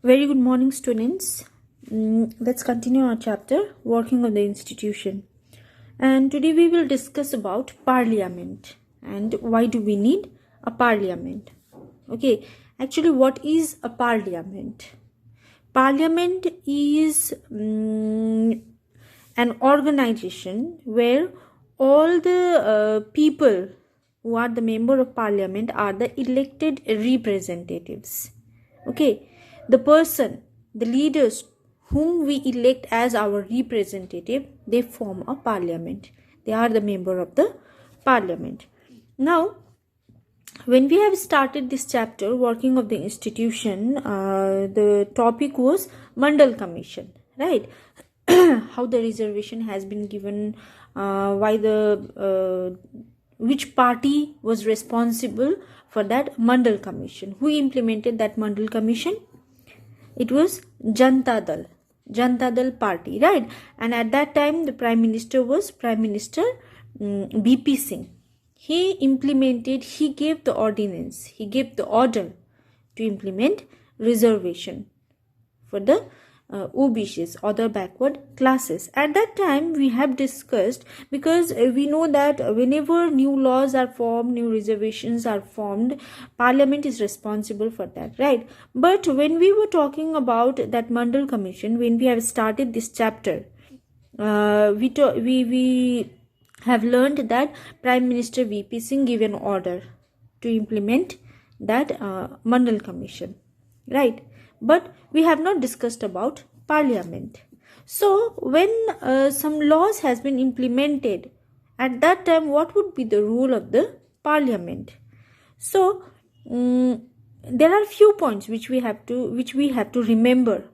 Very good morning, students. Let's continue our chapter, Working of the Institution. And today we will discuss about Parliament and why do we need a Parliament. Okay, actually, what is a Parliament? Parliament is an organization where all the people who are the member of Parliament are the elected representatives. Okay, the person, the leaders whom we elect as our representative, they form a parliament. They are the member of the parliament. Now, when we have started this chapter, Working of the Institution, the topic was Mandal Commission, right? How the reservation has been given, why the which party was responsible for that Mandal Commission. Who implemented that Mandal Commission? It was Janata Dal party, right? And at that time the prime minister was Prime Minister BP Singh. He gave the ordinance, he gave the order to implement reservation for the OBCs, other backward classes. At that time we have discussed, because we know that whenever new laws are formed, new reservations are formed, parliament is responsible for that, right? But when we were talking about that Mandal Commission, when we have started this chapter, we have learned that Prime Minister VP Singh gave an order to implement that Mandal Commission, right? But we have not discussed about parliament. So when some laws has been implemented, at that time what would be the role of the parliament? So there are few points which we have to remember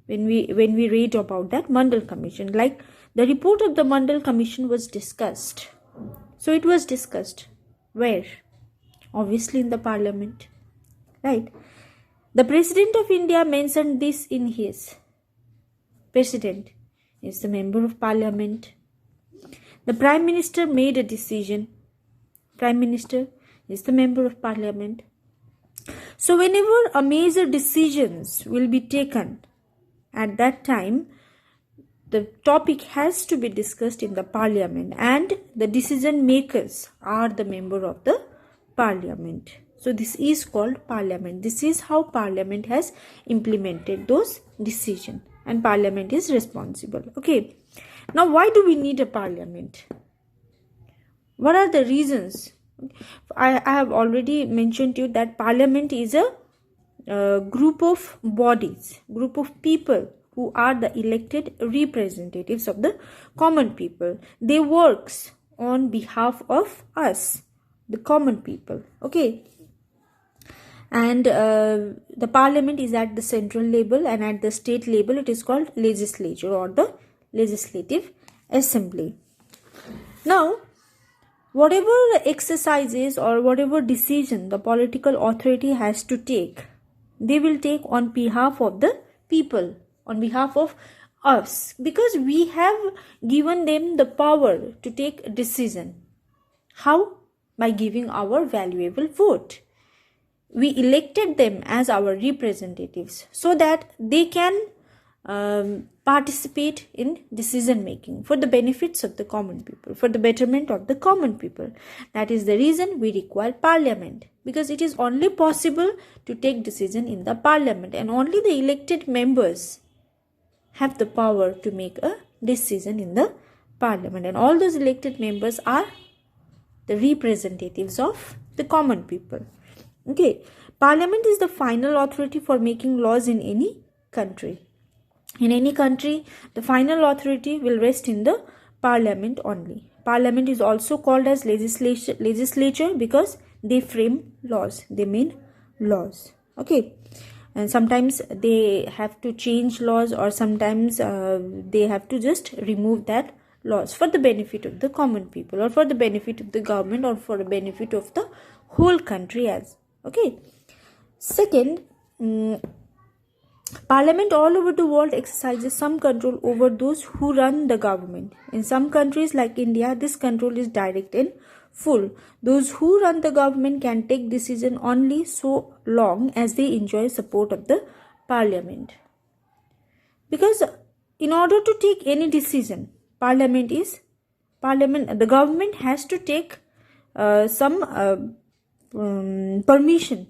when we read about that Mandal Commission. Like, the report of the Mandal Commission was discussed. So it was discussed where? Obviously in the parliament, right? The President of India mentioned this in his. President is the member of parliament. The Prime Minister made a decision. Prime Minister is the member of parliament. So whenever a major decisions will be taken, at that time the topic has to be discussed in the parliament, and the decision makers are the member of the parliament. So this is called parliament. This is how parliament has implemented those decisions, and parliament is responsible. Okay, now why do we need a parliament? What are the reasons? I have already mentioned to you that parliament is a group of bodies, group of people who are the elected representatives of the common people. They works on behalf of us, the common people. Okay, and the parliament is at the central level, and at the state level it is called legislature or the legislative assembly. Now, whatever exercises or whatever decision the political authority has to take, they will take on behalf of the people, on behalf of us, because we have given them the power to take a decision. How? By giving our valuable vote. We elected them as our representatives so that they can participate in decision making for the benefits of the common people, for the betterment of the common people. That is the reason we require parliament, because it is only possible to take decision in the parliament, and only the elected members have the power to make a decision in the parliament, and all those elected members are the representatives of the common people. Okay, parliament is the final authority for making laws in any country. In any country, the final authority will rest in the parliament only. Parliament is also called as legislature because they frame laws, they make laws. Okay, and sometimes they have to change laws, or sometimes they have to just remove that laws for the benefit of the common people, or for the benefit of the government, or for the benefit of the whole country as. Okay. Second, parliament all over the world exercises some control over those who run the government. In some countries like India, this control is direct and full. Those who run the government can take decision only so long as they enjoy support of the Parliament. Because in order to take any decision, the government has to take some permission,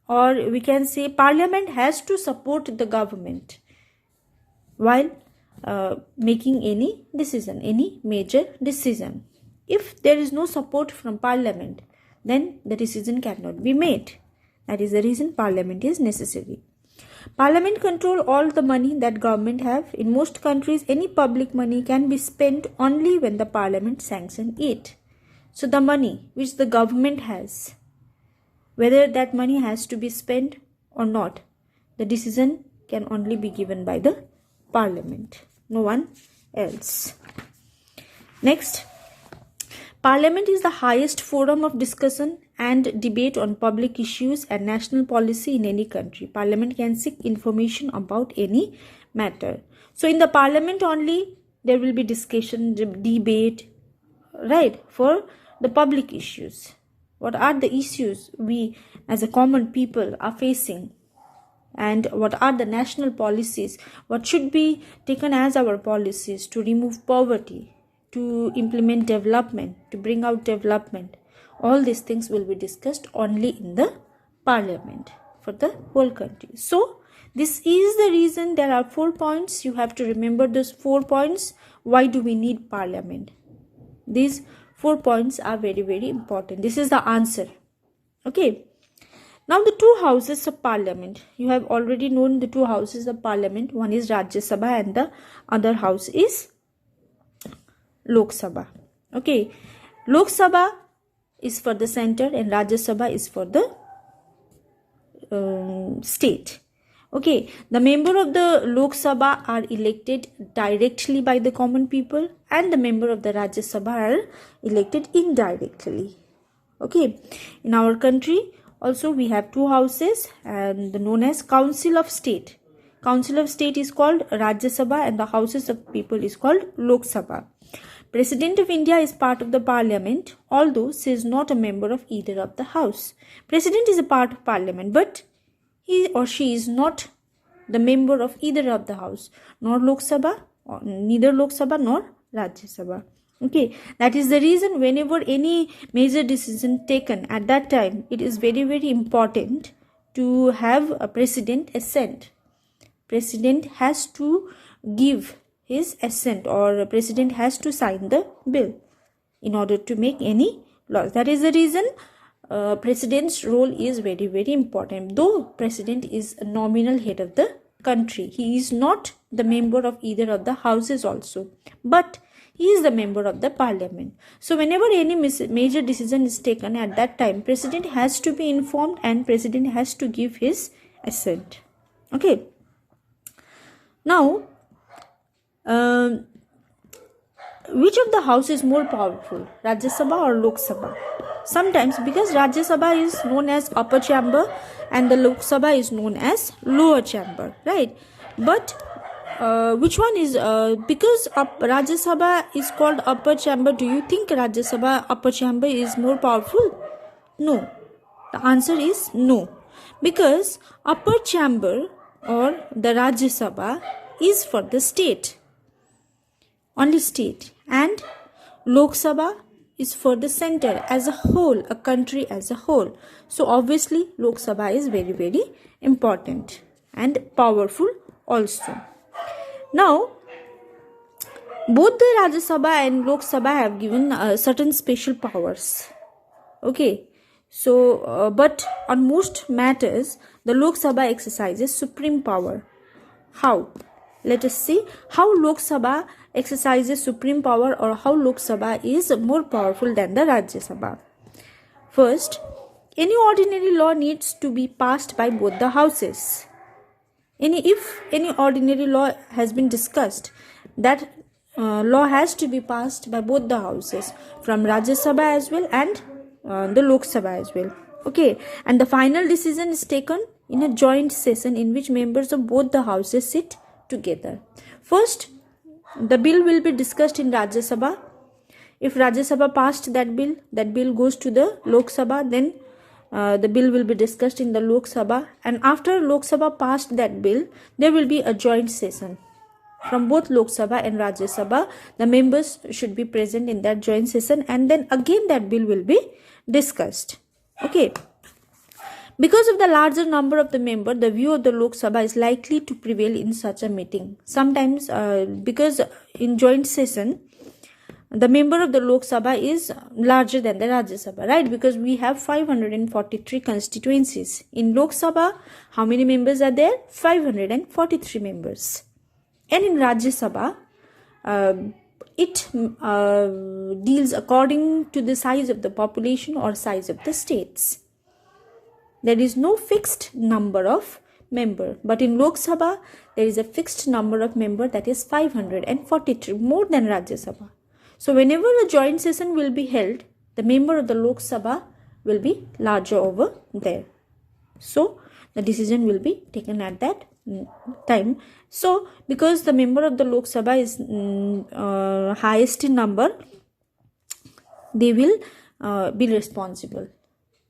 or we can say Parliament has to support the government while making any decision, any major decision. If there is no support from Parliament, then the decision cannot be made. That is the reason Parliament is necessary. Parliament control all the money that government have. In most countries, any public money can be spent only when the Parliament sanction it. So the money which the government has, whether that money has to be spent or not, the decision can only be given by the Parliament, no one else. Next, Parliament is the highest forum of discussion and debate on public issues and national policy in any country. Parliament can seek information about any matter. So in the Parliament only there will be discussion, debate, right, for the public issues. What are the issues we as a common people are facing, and what are the national policies, what should be taken as our policies to remove poverty, to implement development, to bring out development. All these things will be discussed only in the Parliament for the whole country. So this is the reason there are 4 points. You have to remember those 4 points. Why do we need Parliament? These 4 points are very, very important. This is the answer. Okay. Now the 2 houses of Parliament. You have already known the 2 houses of Parliament. One is Rajya Sabha and the other house is Lok Sabha. Okay. Lok Sabha is for the center and Rajya Sabha is for the state. Okay, the member of the Lok Sabha are elected directly by the common people, and the member of the Rajya Sabha are elected indirectly. Okay, in our country also we have 2 houses and known as Council of State. Council of State is called Rajya Sabha and the Houses of People is called Lok Sabha. President of India is part of the Parliament, although she is not a member of either of the house. President is a part of Parliament, but he or she is not the member of either of the house, nor Lok Sabha, or neither Lok Sabha nor Rajya Sabha. Okay, that is the reason whenever any major decision taken at that time, it is very, very important to have a president assent. President has to give his assent, or president has to sign the bill in order to make any laws. That is the reason president's role is very, very important. Though president is a nominal head of the country, he is not the member of either of the houses also, but he is the member of the Parliament. So whenever any major decision is taken at that time, president has to be informed and president has to give his assent. Okay. Now, which of the house is more powerful, Rajya Sabha or Lok Sabha? Sometimes, because Rajya Sabha is known as upper chamber and the Lok Sabha is known as lower chamber, right? But which one is, because Rajya Sabha is called upper chamber, do you think Rajya Sabha upper chamber is more powerful? No. The answer is no. Because upper chamber or the Rajya Sabha is for the state, only state, and Lok Sabha is for the center as a whole, a country as a whole. So obviously Lok Sabha is very, very important and powerful also. Now, both the Rajya Sabha and Lok Sabha have given certain special powers. Okay, so but on most matters, the Lok Sabha exercises supreme power. How? Let us see how Lok Sabha exercises supreme power, or how Lok Sabha is more powerful than the Rajya Sabha. First, any ordinary law needs to be passed by both the houses. If any ordinary law has been discussed, that law has to be passed by both the houses, from Rajya Sabha as well and the Lok Sabha as well. Okay, and the final decision is taken in a joint session in which members of both the houses sit together. First, the bill will be discussed in Rajya Sabha. If Rajya Sabha passed that bill goes to the Lok Sabha, then the bill will be discussed in the Lok Sabha, and after Lok Sabha passed that bill, there will be a joint session from both Lok Sabha and Rajya Sabha. The members should be present in that joint session, and then again that bill will be discussed. Okay. Because of the larger number of the member, the view of the Lok Sabha is likely to prevail in such a meeting. Sometimes, because in joint session, the member of the Lok Sabha is larger than the Rajya Sabha, right? Because we have 543 constituencies. In Lok Sabha, how many members are there? 543 members. And in Rajya Sabha, it deals according to the size of the population or size of the states. There is no fixed number of member, but in Lok Sabha there is a fixed number of member, that is 543, more than Rajya Sabha. So whenever a joint session will be held, the member of the Lok Sabha will be larger over there. So the decision will be taken at that time. So because the member of the Lok Sabha is highest in number, they will be responsible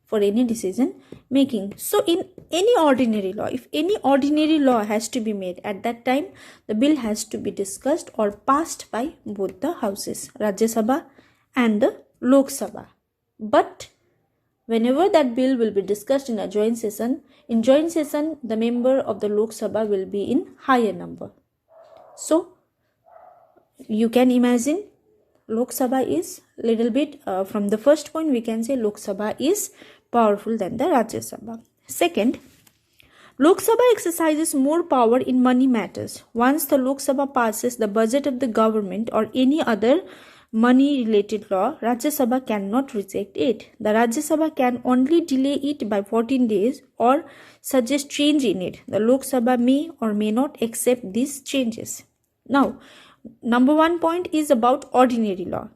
for any decision making. So in any ordinary law, if any ordinary law has to be made, at that time the bill has to be discussed or passed by both the houses, Rajya Sabha and the Lok Sabha. But whenever that bill will be discussed in a joint session, the member of the Lok Sabha will be in higher number. So you can imagine Lok Sabha is little bit, from the first point we can say Lok Sabha is powerful than the Rajya Sabha. Second, Lok Sabha exercises more power in money matters. Once the Lok Sabha passes the budget of the government or any other money related law, Rajya Sabha cannot reject it. The Rajya Sabha can only delay it by 14 days or suggest change in it. The Lok Sabha may or may not accept these changes. Now, number 1 point is about ordinary law.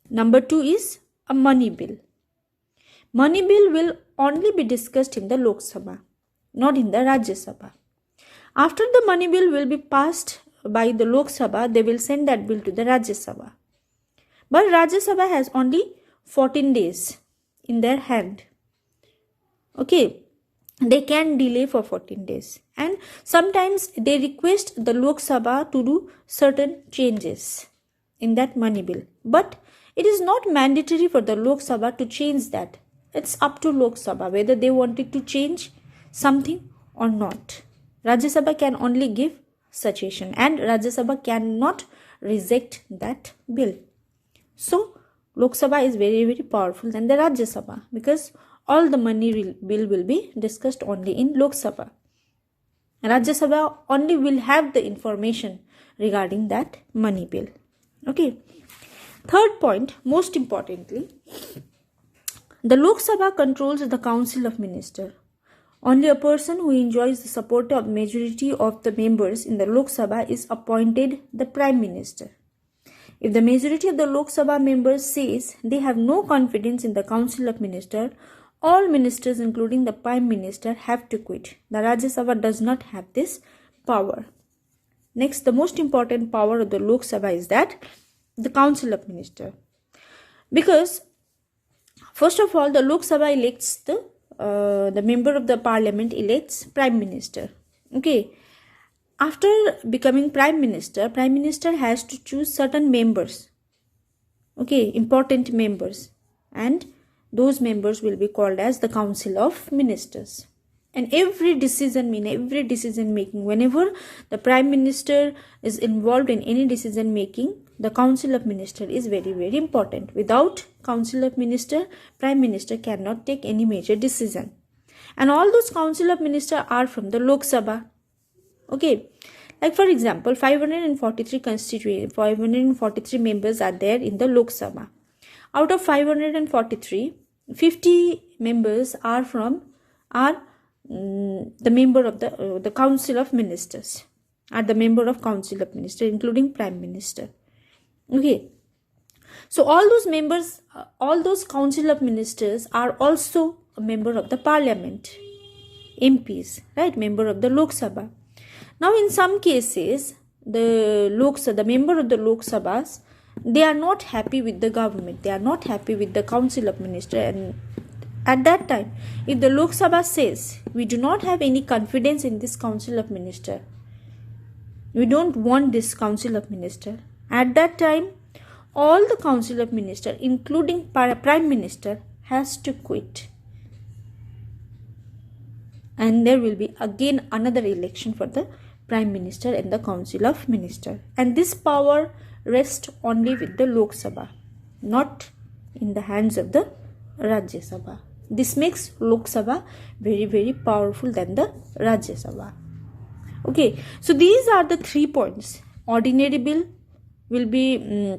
Number 2 is a money bill. Money bill will only be discussed in the Lok Sabha, not in the Rajya Sabha. After the money bill will be passed by the Lok Sabha, they will send that bill to the Rajya Sabha. But Rajya Sabha has only 14 days in their hand. Okay, they can delay for 14 days. And sometimes they request the Lok Sabha to do certain changes in that money bill. But it is not mandatory for the Lok Sabha to change that. It's up to Lok Sabha whether they wanted to change something or not. Rajya Sabha can only give suggestion and Rajya Sabha cannot reject that bill. So Lok Sabha is very, very powerful than the Rajya Sabha because all the money bill will be discussed only in Lok Sabha. Rajya Sabha only will have the information regarding that money bill. Okay. Third point, most importantly, the Lok Sabha controls the Council of Ministers. Only a person who enjoys the support of majority of the members in the Lok Sabha is appointed the Prime Minister. If the majority of the Lok Sabha members says they have no confidence in the Council of Ministers, all ministers including the Prime Minister have to quit. The Rajya Sabha does not have this power. Next, the most important power of the Lok Sabha is that the Council of Ministers. Because first of all, the Lok Sabha elects the member of the parliament elects Prime Minister. Okay. After becoming Prime Minister has to choose certain members. Okay, important members. And those members will be called as the Council of Ministers. And every decision making, whenever the Prime Minister is involved in any decision making, the Council of Ministers is very, very important. Without Council of Ministers, Prime Minister cannot take any major decision. And all those Council of Ministers are from the Lok Sabha. Okay, like for example, 543 members are there in the Lok Sabha. Out of 543, 50 members are the member of the Council of Ministers, are the member of Council of Ministers, including Prime Minister. Okay, so all those members, all those Council of Ministers are also a member of the Parliament, MPs, right? Member of the Lok Sabha. Now, in some cases, the member of the Lok Sabhas, they are not happy with the government. They are not happy with the Council of Ministers, and At that time, if the Lok Sabha says we do not have any confidence in this Council of Ministers, we don't want this Council of Ministers, at that time all the Council of Ministers, including Prime Minister, has to quit, and there will be again another election for the Prime Minister and the Council of Ministers, and this power rests only with the Lok Sabha, not in the hands of the Rajya Sabha. This makes Lok Sabha very, very powerful than the Rajya Sabha. Okay, so these are the 3 points. Ordinary bill will be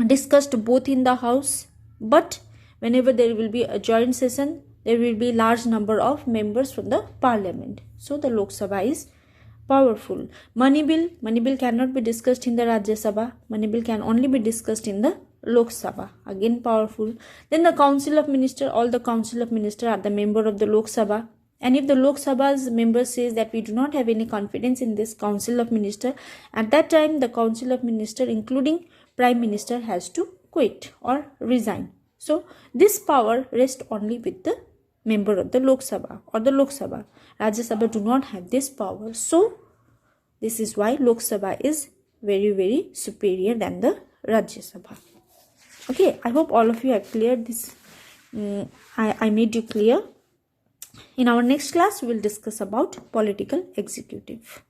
discussed both in the House, but whenever there will be a joint session, there will be large number of members from the Parliament. So the Lok Sabha is powerful. Money bill cannot be discussed in the Rajya Sabha. Money bill can only be discussed in the Lok Sabha, again powerful. Then the Council of Ministers, all the Council of Ministers are the member of the Lok Sabha, and if the Lok Sabha's member says that we do not have any confidence in this Council of Ministers, at that time the Council of Ministers, including Prime Minister, has to quit or resign. So this power rests only with the member of the Lok Sabha or the Lok Sabha. Rajya Sabha do not have this power. So this is why Lok Sabha is very, very superior than the Rajya Sabha. Okay, I hope all of you have cleared this. I made you clear. In our next class, we will discuss about political executive.